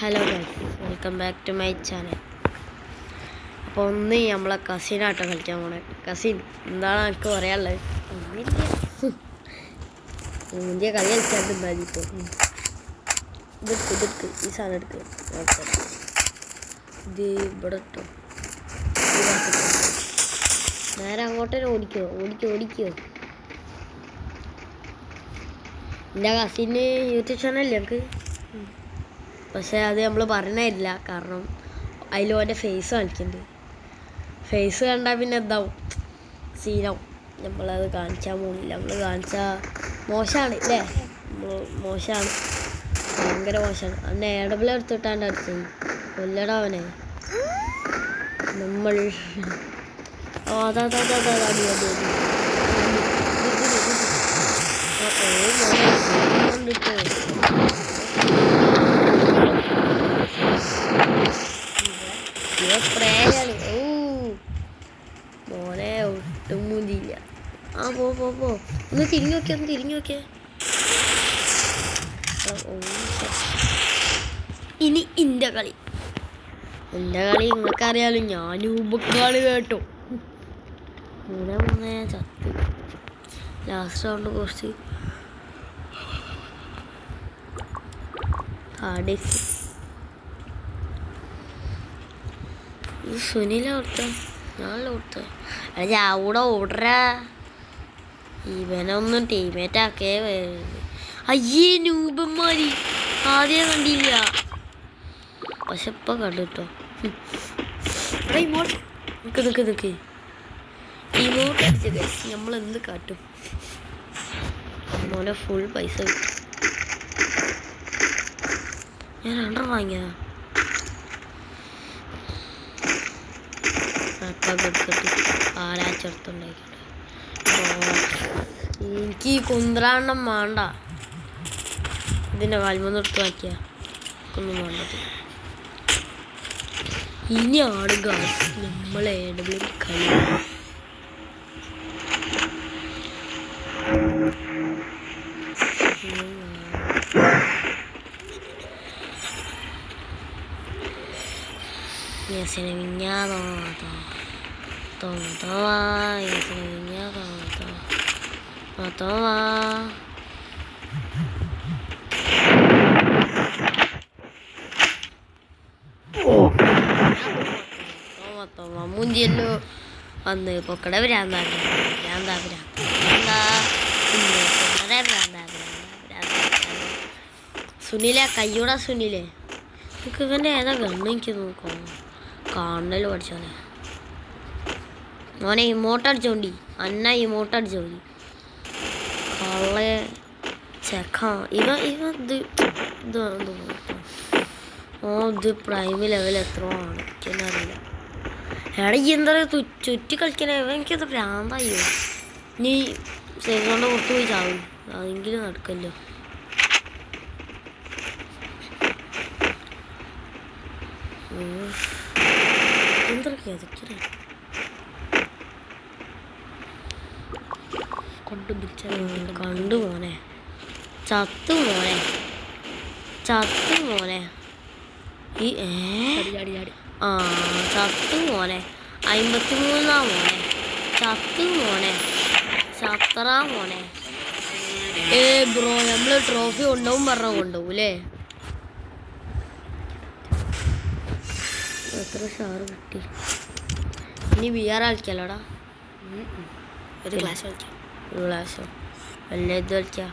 Hello guys, welcome back to my channel. അപ്പോൾ ഒന്ന് നമ്മളെ കസിനാട്ടോ കളിക്കാൻ പോണേ. കസിൻ, എന്താണ് എനിക്ക് പറയാനുള്ളത്? ഇന്ത്യ കളി കളിക്കാണ്ട് ഇപ്പോൾ ഇതെടുക്ക് ഈ സാധനം എടുക്ക്. ഇത് ഇവിടെ ഇട്ടോ, നേരെ അങ്ങോട്ടേ ഓടിക്കോ. എൻ്റെ കസിന് യൂട്യൂബ് ചാനലില്ല എനിക്ക്, പക്ഷേ അത് നമ്മൾ പറഞ്ഞില്ല. കാരണം അതിൽ ഓൻ്റെ ഫേസ് കാണിക്കുന്നുണ്ട്. ഫേസ് കണ്ടാൽ പിന്നെ എന്താവും, സീനാവും. നമ്മളത് കാണിച്ചാൽ പോകുന്നില്ല. നമ്മൾ കാണിച്ചാൽ മോശമാണ് അല്ലേ? മോശമാണ്, ഭയങ്കര മോശമാണ്. അന്ന് എടബിൾ എടുത്തിട്ടാണ്ട് അടുത്തത് കൊല്ലടാ അവനെ. നമ്മൾ സ്പ്രേയാണ്. മോനെ ഒട്ടും മുതിയില്ല. പോ ഒന്ന് തിരിഞ്ഞു നോക്കിയേ. ഇനി എൻ്റെ കളി നിങ്ങൾക്കറിയാലോ. ഞാൻ ഉപക്കാള് കേട്ടോ. 3-3 ചത്ത്. ലാസ്റ്റ് റൗണ്ട് കുറച്ച് ഈ സുനില ഓർത്ത ഞാനല്ല ഓർത്ത. അവിടെ ഓടറാ. ഇവനൊന്നും ടീമേറ്റ് ആക്കേ വരുന്നത്. അയ്യേ നൂപന്മാരി, ആദ്യം കണ്ടില്ല, പക്ഷെ ഇപ്പം കണ്ടു കേട്ടോ. നിക്ക് ഇമോട്ട് അടിച്ച ഗൈസ്, നമ്മളെന്ത് കാട്ടും. മോനെ ഫുൾ പൈസ കിട്ടും. ഞാൻ 2 വാങ്ങിയതാ. ആരാച്ചെടുത്തുണ്ടാക്കിയിട്ട് എനിക്ക് കുന്ത്രാണ്ണം വേണ്ട. ഇതിൻ്റെ കാൽമൊന്നും എടുത്ത് മാറ്റിയാ ഒന്നും വേണ്ടത്. ഇനിയാണ് ഗൈസ് നമ്മളെ കളി. Ya se le viñado todo ya se le viñado todo toma mundialo വന്ന് പൊക്കട സുനിലെ കയ്യോടാ. സുനിലെ നമുക്ക് ഇവൻ്റെ ഏതാ ഗണ്ണ് എനിക്ക് നോക്കാം. കാണല് പഠിച്ചോനെ. മോനെ ഇമോട്ടടിച്ചോണ്ടി, ഇമോട്ടടിച്ചോണ്ടി കള്ളെ ചെക്ക. ഇത് പ്രൈം ലെവൽ എത്ര ആണ് എനിക്കറിയില്ല. എടാ എന്താ ചുറ്റി കളിക്കണേ. എനിക്കത് ഭ്രാന്തായോ. നീ സേഫ് കൊണ്ട് പുറത്ത് പോയി ചാവും, അതെങ്കിലും നടക്കല്ലോ. കണ്ടു മോനെ, ചത്തു മോനെ. ചത്തു മോനെ. 53 മോനെ. ചത്തു മോനെ. ചത്തറ മോനെ. ബ്രോ, നമ്മള് ട്രോഫി കൊണ്ടുപോകും കൊണ്ടുപോകും അല്ലേ? എത്ര ഷാറ് കിട്ടി. ഇനി VR കളിക്കാലോടാ. ഒരു ഗ്ലാസ് കളിക്കാം. ഒരു ഗ്ലാസ്സോ വല്ല ഇത് കളിക്കാം.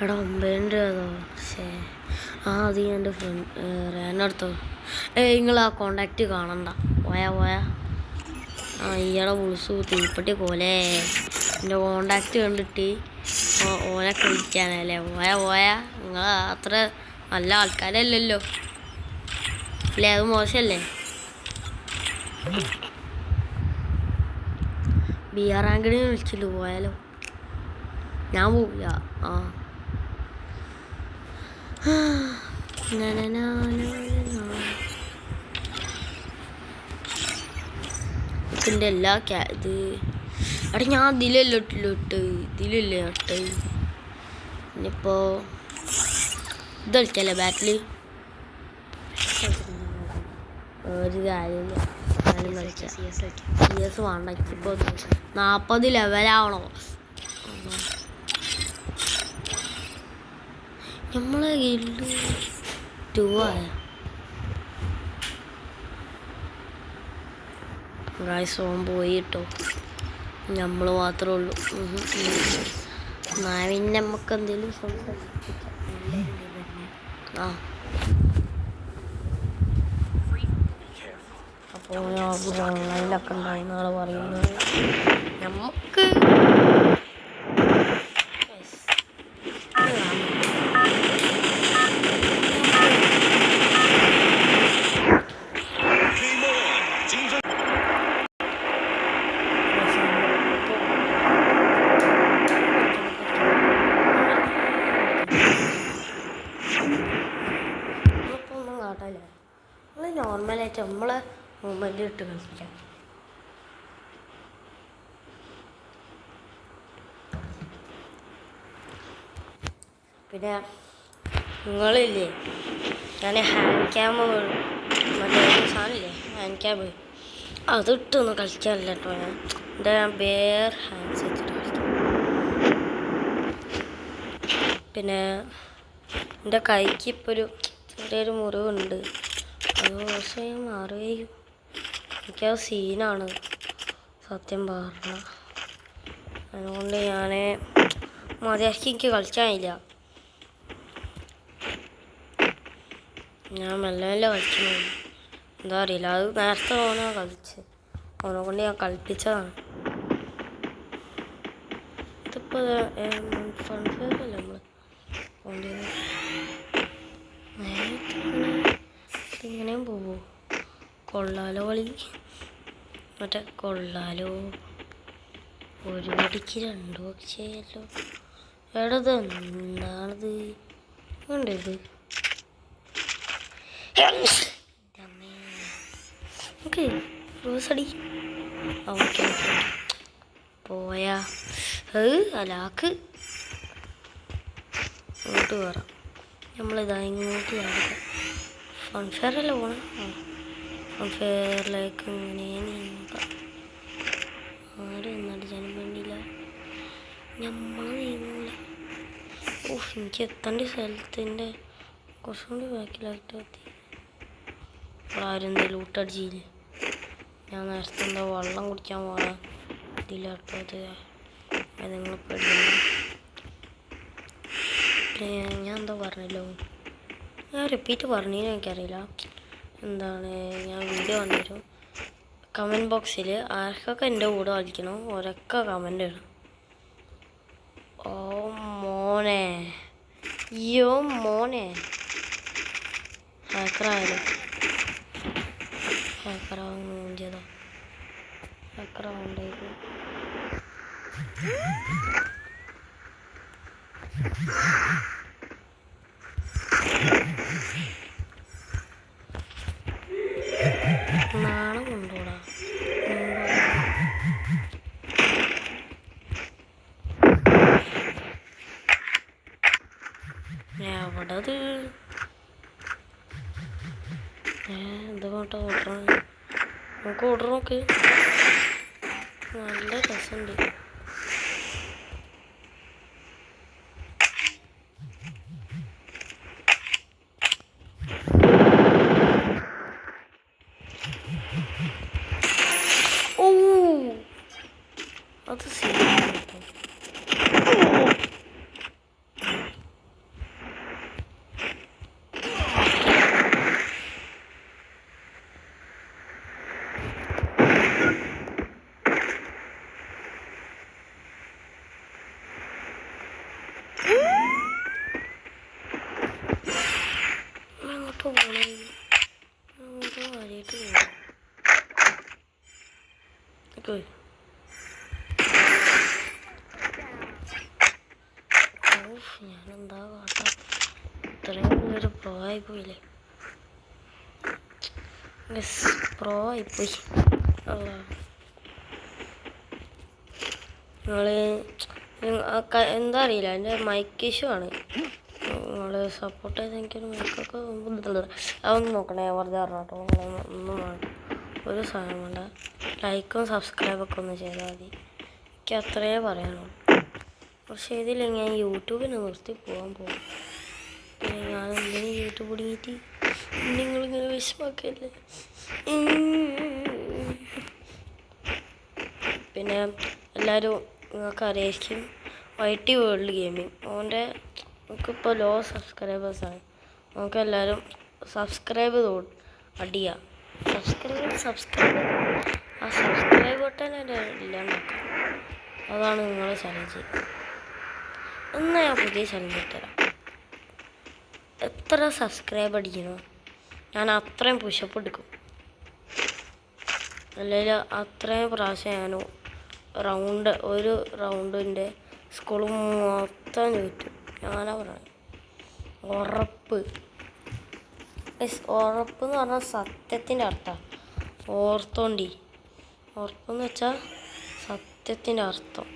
എടാ 9 രൂപ. അത് എൻ്റെ ഫ്രണ്ട് റേനടുത്തോ. നിങ്ങൾ ആ കോണ്ടാക്റ്റ് കാണണ്ട. പോയാ ഈയിടെ വിളിച്ചു തീപ്പെട്ടി പോലെ എൻ്റെ കോണ്ടാക്റ്റ് കണ്ടിട്ട് ഓനൊക്കെ വിളിക്കാനല്ലേ. പോയാ നിങ്ങൾ അത്ര നല്ല ആൾക്കാരല്ലല്ലോ അല്ലേ? അത് മോശമല്ലേ? BR റാങ്കിന് വിളിച്ചിട്ട് പോയാലോ? ഞാൻ പോവില്ല. ഇതിൻ്റെ എല്ലാ ഇത് അവിടെ ഞാൻ ഇതിലല്ലോ ഇട്ട് ഇതിലില്ലേ ഇട്ട്. ഇനിയിപ്പോൾ ഇത് കളിക്കല്ലേ ബാറ്റിൽ ഒരു കാര്യമില്ല. CS വേണ്ട. ഇപ്പോൾ 40 ലെവലാവണോ? നമ്മളെ ഗിൽഡ് 2 ആയ ഗായ്സ്. ഓൻ പോയി കേട്ടോ, നമ്മൾ മാത്രമേ ഉള്ളൂ. പിന്നെ നമുക്ക് എന്തെങ്കിലും സംസാരിക്കാം. ആ അപ്പോൾ ഓൺലൈനിലൊക്കെ ഉണ്ടായിരുന്നാണ് പറയുന്നത്. നമുക്ക് നോർമലായിട്ട് നമ്മളെ മൂവ്മെൻ്റ് ഇട്ട് കളിക്കാം. പിന്നെ നിങ്ങളില്ലേ, ഞാൻ ഹാൻഡ് ക്യാമ് മറ്റേ സാധനമില്ലേ ഹാൻഡ് ക്യാബ് അതിട്ടൊന്നും കളിക്കാനില്ല കേട്ടോ. ഞാൻ എൻ്റെ ബെയർ ഹാൻഡ്സ് വെച്ചിട്ട് കളിക്കാം. പിന്നെ എൻ്റെ കൈക്ക് ഇപ്പോൾ ഒരു ചെറിയൊരു മുറിവുണ്ട്. അത് പക്ഷേ മാറുകയും എനിക്കത് സീനാണ് സത്യം പറഞ്ഞ. അതുകൊണ്ട് ഞാൻ മതിയാക്കി എനിക്ക് കളിക്കാനില്ല. ഞാൻ മെല്ലെ മെല്ലെ കളിക്കുന്നു. എന്താ അറിയില്ല, അത് നേരത്തെ ഓനാ കളിച്ച്, ഓനെ കൊണ്ട് ഞാൻ കളിപ്പിച്ചതാണ്. ഇതിപ്പോൾ ഫൺഫെയറല്ലേ നമ്മൾ ഇങ്ങനെയും പോവോ? കൊള്ളാലോ കളി, മറ്റേ കൊള്ളാലോ. ഒരു പടിക്ക് 2 പക്ഷേയല്ലോ. എടത് എന്താണിത്? ഉണ്ടിത് ഓക്കെ റോസടി. ഓക്കെ പോയാ അലാക്ക് ഇങ്ങോട്ട് കയറാം. നമ്മളിതാ ഇങ്ങോട്ട് ചാടുക. ഫൺഫെയറല്ലേ പോകണം. ഫൺഫെയറിലേക്ക് ഇങ്ങനെ നീങ്ങുക. ആരും ഒന്നടിച്ചാലും വേണ്ടിയില്ല, നമ്മൾ നീങ്ങൂല. എനിക്ക് എത്തേണ്ട സ്ഥലത്തിൻ്റെ കുറച്ചും കൂടി ബാക്കിലായിട്ട് എത്തി. ആരും എന്തെങ്കിലും ഊട്ടടിച്ചില്ലേ? ഞാൻ നേരത്തെ എന്താ വെള്ളം കുടിക്കാൻ പോകാൻ ഇതിലാട്ടോ. അത് നിങ്ങൾ പേടിക്കുന്നു. പിന്നെ ഞാൻ എന്താ പറഞ്ഞല്ലോ, ഞാൻ റിപ്പീറ്റ് പറഞ്ഞതിന് എനിക്കറിയില്ല. എന്താണ്, ഞാൻ വീഡിയോ കണ്ടുതരും. കമൻറ്റ് ബോക്സിൽ ആർക്കൊക്കെ എൻ്റെ കൂടെ കളിക്കണോ ഒരൊക്കെ കമൻ്റ് ഇടും. ഓ മോനെ, അയ്യോ മോനെ, ഹാക്കറായാലും ഹാക്കറാവുന്നു ചെയ്തോ, ഹാക്കറാവുണ്ടായിരുന്നു. നാളെ കൊണ്ടോടാ എവിടെ അത്? എന്തുകൊണ്ടാ ഓർഡർ? നമുക്ക് ഓർഡർ നോക്ക്, നല്ല രസമുണ്ട്. ഓ അത് ശരിയാട്ടോ. അങ്ങോട്ട് പോകണേ, അങ്ങോട്ട് കാര്യമായിട്ട് പോകണം. ഞാനെന്താ കാട്ടാ, ഇത്രയും ഒരു പ്രോ ആയിപ്പോയില്ലേ. പ്രോ ആയിപ്പോയി. നിങ്ങൾ എന്താ അറിയില്ല, എൻ്റെ മൈക്ക് ഇഷ്യൂ ആണ്. നിങ്ങൾ സപ്പോർട്ട് ചെയ്ത് എനിക്കൊരു മൈക്കൊക്കെ അതൊന്നും നോക്കണേ, വെറുതെ പറഞ്ഞോട്ടോ. ഒന്നും വേണ്ട, ഒരു സാധനം വേണ്ട. ലൈക്കും സബ്സ്ക്രൈബൊക്കെ ഒന്ന് ചെയ്താൽ മതി. എനിക്ക് അത്രേ പറയാനുള്ളൂ. പക്ഷേ ഇതില്ലെങ്കിൽ ഞാൻ യൂട്യൂബിന് നിർത്തി പോകാൻ പോകും. പിന്നെ ഞാൻ എന്തിനും യൂട്യൂബ് തുടങ്ങിയിട്ട് നിങ്ങളിങ്ങനെ വിഷമൊക്കെയല്ലേ. പിന്നെ എല്ലാവരും നിങ്ങൾക്ക് അറിയായിരിക്കും YT വേൾഡ് ഗെയിമിങ്, ഓൻ്റെ നമുക്കിപ്പോൾ ലോ സബ്സ്ക്രൈബേഴ്സാണ്. നമുക്കെല്ലാവരും സബ്സ്ക്രൈബ് അടിയുക. സബ്സ്ക്രൈബ് ആ സബ്സ്ക്രൈബ് ബട്ടൺ ഇല്ലാണ്ടാക്കാം. അതാണ് നിങ്ങളെ ചലഞ്ച്. എന്നാൽ ഞാൻ പുതിയ ചലഞ്ച് ഇട്ടുതരാം. എത്ര സബ്സ്ക്രൈബ് അടിക്കണോ ഞാൻ അത്രയും പുഷപ്പ് എടുക്കും. അല്ലെങ്കിൽ അത്രയും പ്രാവശ്യം ഞാൻ ഒരു റൗണ്ടിൻ്റെ സ്കൂൾ മൊത്തം ചുറ്റും. ഞാനാ പറയുന്നത് ഉറപ്പ്. ഉറപ്പെന്ന് പറഞ്ഞാൽ സത്യത്തിൻ്റെ അർത്ഥം. ഓർത്തോണ്ടി, ഉറപ്പെന്ന് വെച്ചാൽ സത്യത്തിൻ്റെ അർത്ഥം.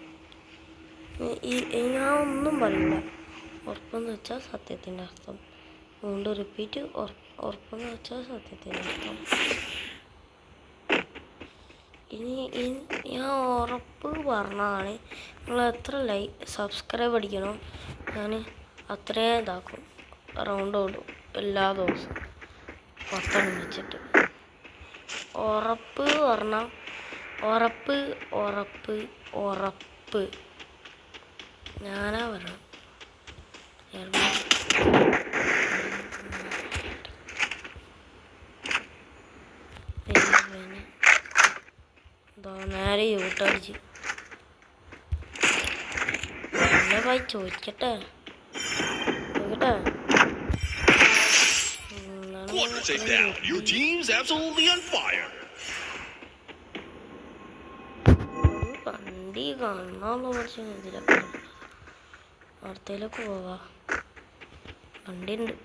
ഞാൻ ഒന്നും പറയില്ല. ഉറപ്പെന്ന് വെച്ചാൽ സത്യത്തിൻ്റെ അർത്ഥം. വീണ്ടും റിപ്പീറ്റ്. ഉറപ്പെന്ന് വെച്ചാൽ സത്യത്തിൻ്റെ അർത്ഥം. ഇനി ഞാൻ ഉറപ്പ് പറഞ്ഞതാണ്. നിങ്ങൾ എത്ര സബ്സ്ക്രൈബ് അടിക്കണോ ഞാൻ അത്രയും ഇതാക്കും. റൗണ്ട് ഓടും എല്ലാ ദിവസവും 10 വെച്ചിട്ട്. ഉറപ്പ് പറഞ്ഞാൽ ഉറപ്പ് ഉറപ്പ് ഉറപ്പ്. ഞാനാ പറയണം. നേരെ യൂട്ടടിച്ച് പിന്നെ പോയി ചോദിക്കട്ടെ. വണ്ടി കാണാനുള്ള കുറച്ച് ഇതിലൊക്കെ വാർത്തയിലൊക്കെ പോവാ. വണ്ടി ഉണ്ട്.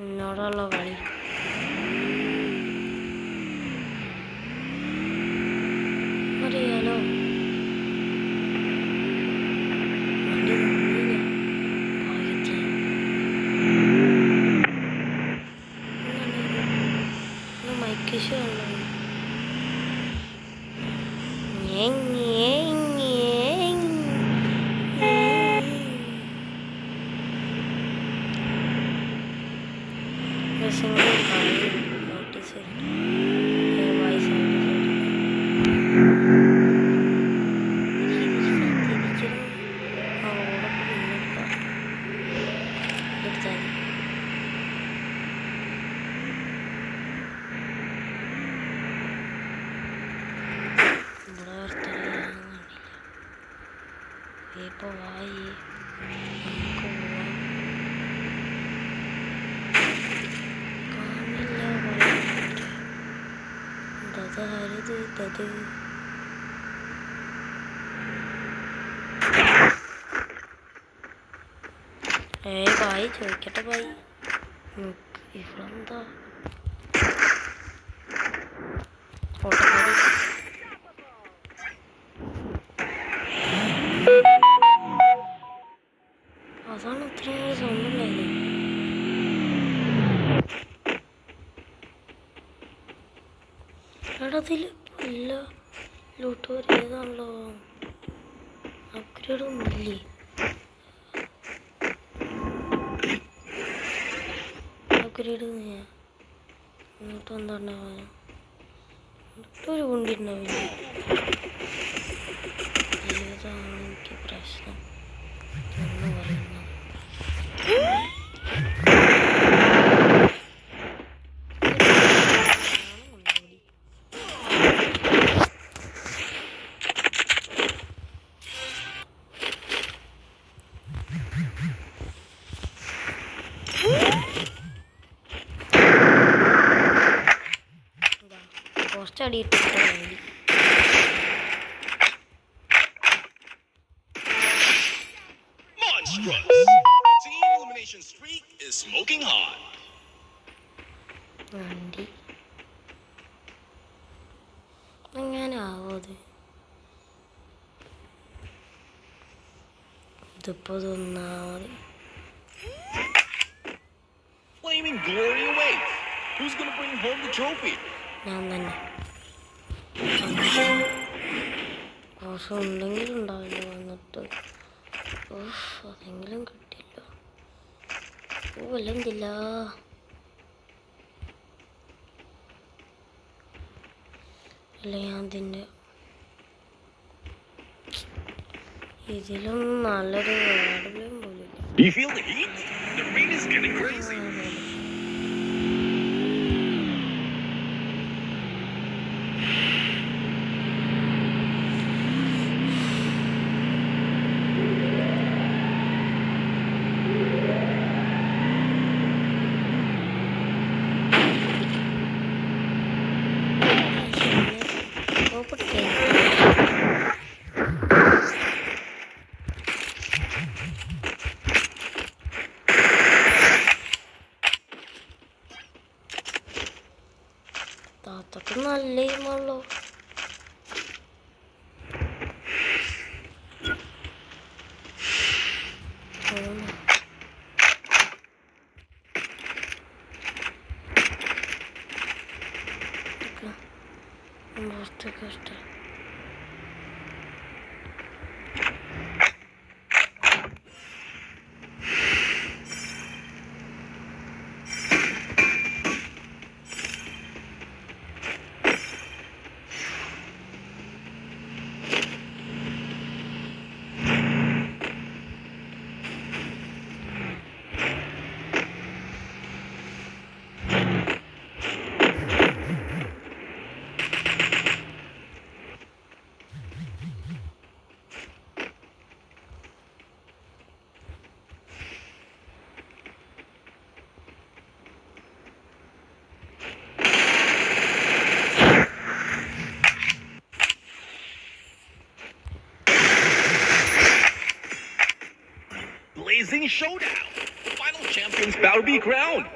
എന്നോടുള്ള കളി അറിയാലോ. മൈക്കിഷ് നോട്ടീസ് ഇപ്പോൾ വായി ഭായി ചോദിക്കട്ടെ. ഭായി ഇവളെന്താ ഫോട്ടോക്കാരി? അതാണ് ഇത്രയും സൗണ്ടില്ലായില്ലേ? എടതിൽ ഇല്ല. ലൂട്ടൂർ ഏതാണല്ലോ അപ്ഗ്രേഡ് ഒന്നുമില്ലേ? അപ്ഗ്രേഡ് ഇങ്ങോട്ട് എന്താണ്ടാവാൻ ഒരു വണ്ടി ഉണ്ടാവില്ല. ഏതാണ് എനിക്ക് പ്രശ്നം എന്ന് പറയുന്നത്? കുറച്ചടിയിട്ട് വണ്ടി അങ്ങനെ ആവോ അത് ഇതിപ്പോ തിന്നാ മതി. ഞാൻ തന്നെ കുറച്ച് ഉണ്ടെങ്കിലും ഉണ്ടാവില്ല വന്നിട്ട് അതെങ്കിലും കിട്ടിയല്ലോ. അല്ലെന്തില്ല അല്ല ഞാൻ ഇതിൻ്റെ ഇതിലൊന്നും നല്ലൊരു വേടലും പോലില്ല. താത്തക്ക് നല്ല ഇമല്ലോ. ഇഷ്ടം Blazing showdown. The final champion's about to be crowned.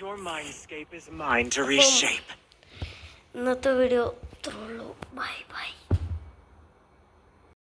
Your mindscape is mine to reshape. ഇന്നത്തെ വീഡിയോ ഇത്രേ ഉള്ളൂ. Bye bye.